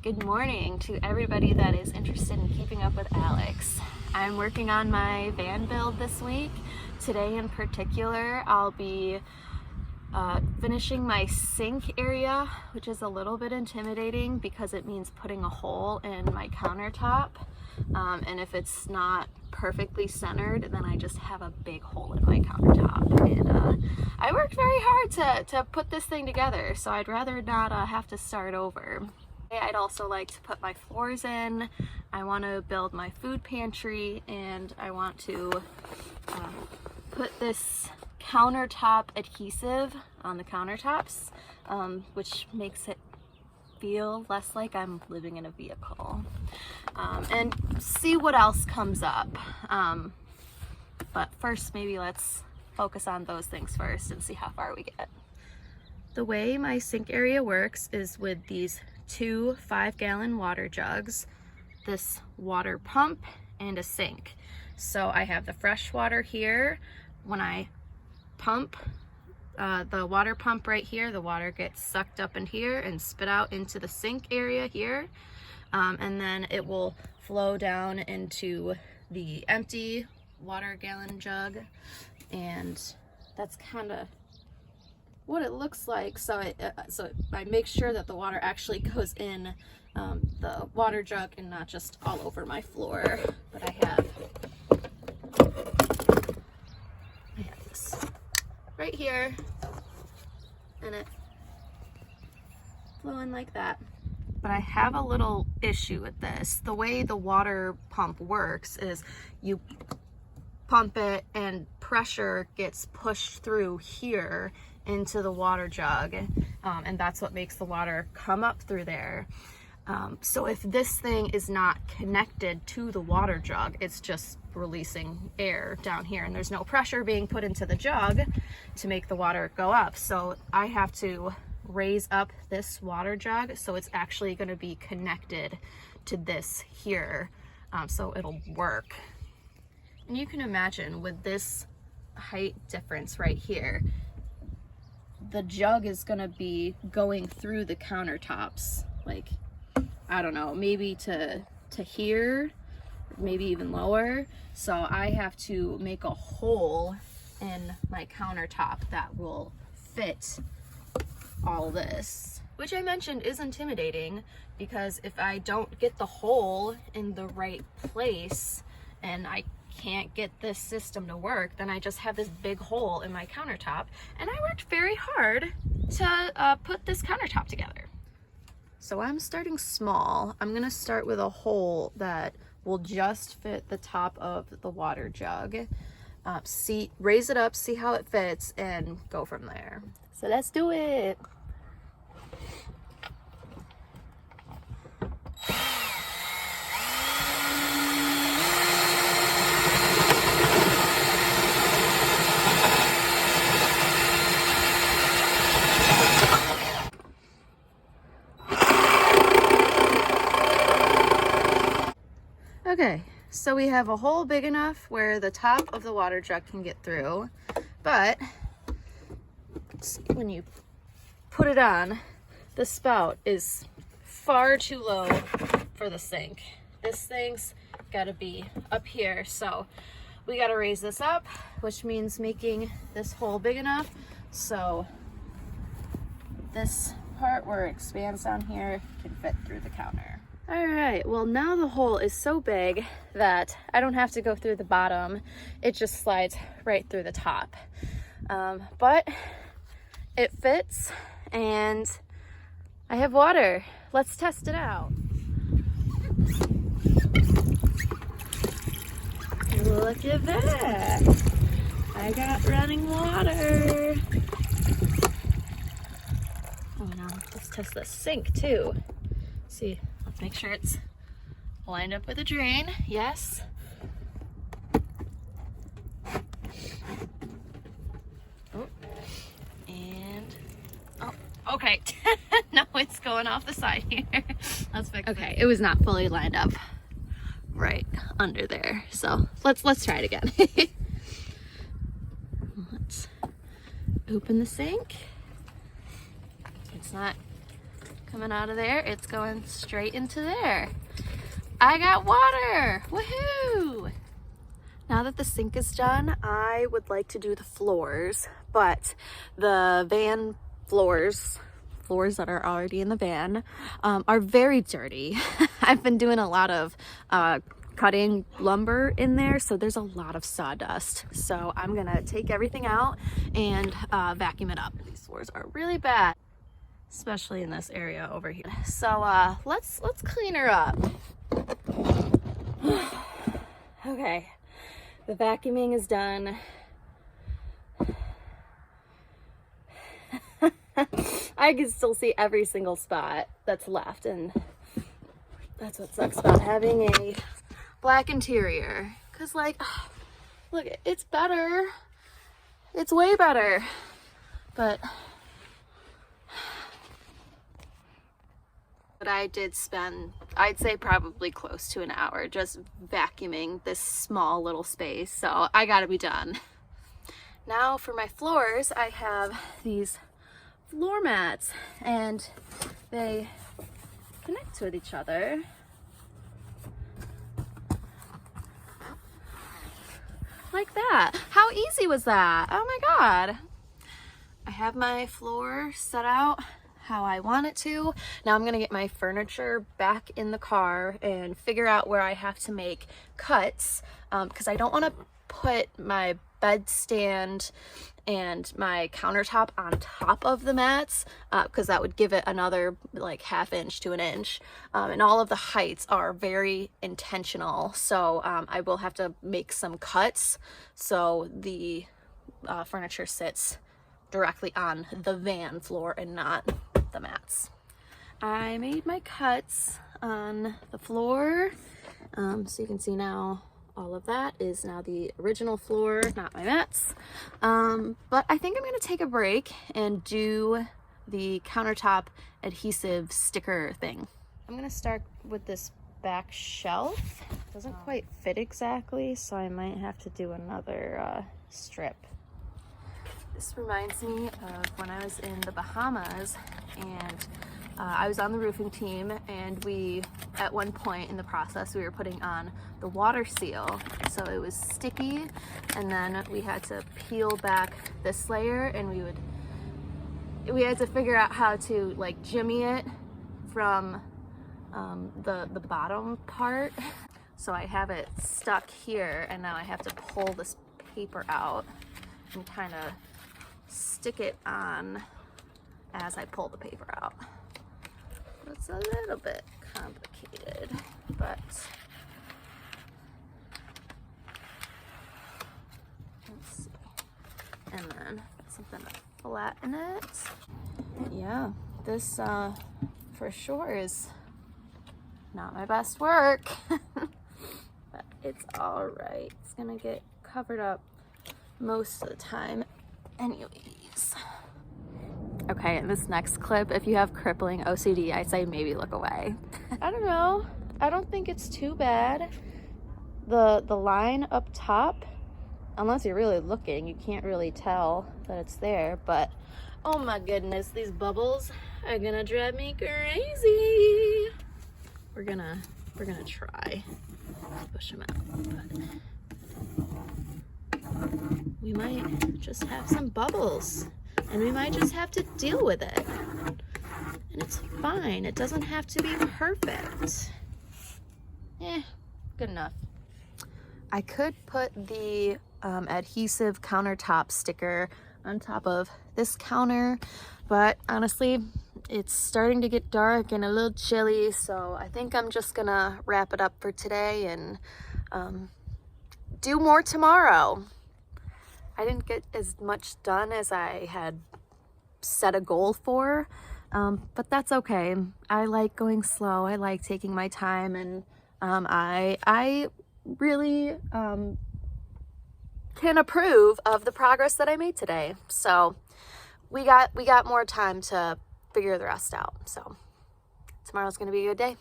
Good morning to everybody that is interested in keeping up with Alex. I'm working on my van build this week. Today in particular, I'll be finishing my sink area, which is a little bit intimidating because it means putting a hole in my countertop. And if it's not perfectly centered, then I just have a big hole in my countertop. And I worked very hard to put this thing together, so I'd rather not have to start over. I'd also like to put my floors in. I want to build my food pantry, and I want to put this countertop adhesive on the countertops, which makes it feel less like I'm living in a vehicle, and see what else comes up. But first, maybe let's focus on those things first and see how far we get. The way my sink area works is with these 2 5-gallon water jugs, this water pump, and a sink. So I have the fresh water here. When I pump the water pump right here, the water gets sucked up in here and spit out into the sink area here, and then it will flow down into the empty water gallon jug, and that's kind of what it looks like. So I make sure that the water actually goes in the water jug and not just all over my floor. But I have this right here, and it flowing like that. But I have a little issue with this. The way the water pump works is you pump it and pressure gets pushed through here into the water jug, and that's what makes the water come up through there. So if this thing is not connected to the water jug, it's just releasing air down here, and there's no pressure being put into the jug to make the water go up. So I have to raise up this water jug so it's actually going to be connected to this here, so it'll work. And you can imagine with this height difference right here, the jug is going to be going through the countertops, like, I don't know, maybe to here, maybe even lower. So I have to make a hole in my countertop that will fit all this, which I mentioned is intimidating, because if I don't get the hole in the right place and I can't get this system to work, then I just have this big hole in my countertop. And I worked very hard to put this countertop together. So I'm starting small. I'm gonna start with a hole that will just fit the top of the water jug. Raise it up, see how it fits, and go from there. So let's do it. Okay, so we have a hole big enough where the top of the water jug can get through, but when you put it on, the spout is far too low for the sink. This thing's gotta be up here, so we gotta raise this up, which means making this hole big enough so this part where it expands down here can fit through the counter. All right, well now the hole is so big that I don't have to go through the bottom. It just slides right through the top. But it fits, and I have water. Let's test it out. Look at that. I got running water. Oh no, let's test the sink too. See. Let's make sure it's lined up with a drain. Yes. Oh, and oh, okay. No, it's going off the side here. Let's fix it. Okay, it was not fully lined up right under there. So let's try it again. Let's open the sink. It's not coming out of there. It's going straight into there. I got water! Woohoo! Now that the sink is done, I would like to do the floors, but the van floors that are already in the van, are very dirty. I've been doing a lot of cutting lumber in there, so there's a lot of sawdust. So I'm gonna take everything out and vacuum it up. These floors are really bad, especially in this area over here. So let's clean her up. Okay, the vacuuming is done. I can still see every single spot that's left, and that's what sucks about having a black interior. Cause like, look, it's better. It's way better. But I did spend, I'd say probably close to an hour just vacuuming this small little space. So I gotta be done. Now for my floors, I have these floor mats, and they connect with each other. Like that. How easy was that? Oh my God. I have my floor set out how I want it to. Now I'm gonna get my furniture back in the car and figure out where I have to make cuts, because I don't want to put my bed stand and my countertop on top of the mats, because that would give it another like ½ inch to an inch, and all of the heights are very intentional, so I will have to make some cuts so the furniture sits directly on the van floor and not the mats. I made my cuts on the floor, so you can see now all of that is now the original floor, not my mats. But I think I'm gonna take a break and do the countertop adhesive sticker thing. I'm gonna start with this back shelf. It doesn't quite fit exactly, so I might have to do another strip. This reminds me of when I was in the Bahamas, and I was on the roofing team, and we, at one point in the process, we were putting on the water seal. So it was sticky, and then we had to peel back this layer, and we had to figure out how to like jimmy it from the bottom part. So I have it stuck here, and now I have to pull this paper out and kind of stick it on as I pull the paper out. It's a little bit complicated, but let's see. And then something to flatten it. Yeah, this for sure is not my best work, but it's all right. It's gonna get covered up most of the time anyways. Okay, in this next clip, if you have crippling OCD, I'd say maybe look away. I don't know. I don't think it's too bad. The line up top, unless you're really looking, you can't really tell that it's there, but oh my goodness, these bubbles are gonna drive me crazy. We're gonna try to push them out, but we might just have some bubbles, and we might just have to deal with it. And it's fine. It doesn't have to be perfect. Good enough. I could put the adhesive countertop sticker on top of this counter, but honestly, it's starting to get dark and a little chilly, so I think I'm just gonna wrap it up for today and do more tomorrow. I didn't get as much done as I had set a goal for, but that's okay. I like going slow. I like taking my time, and I really can approve of the progress that I made today. So we got more time to figure the rest out. So tomorrow's gonna be a good day.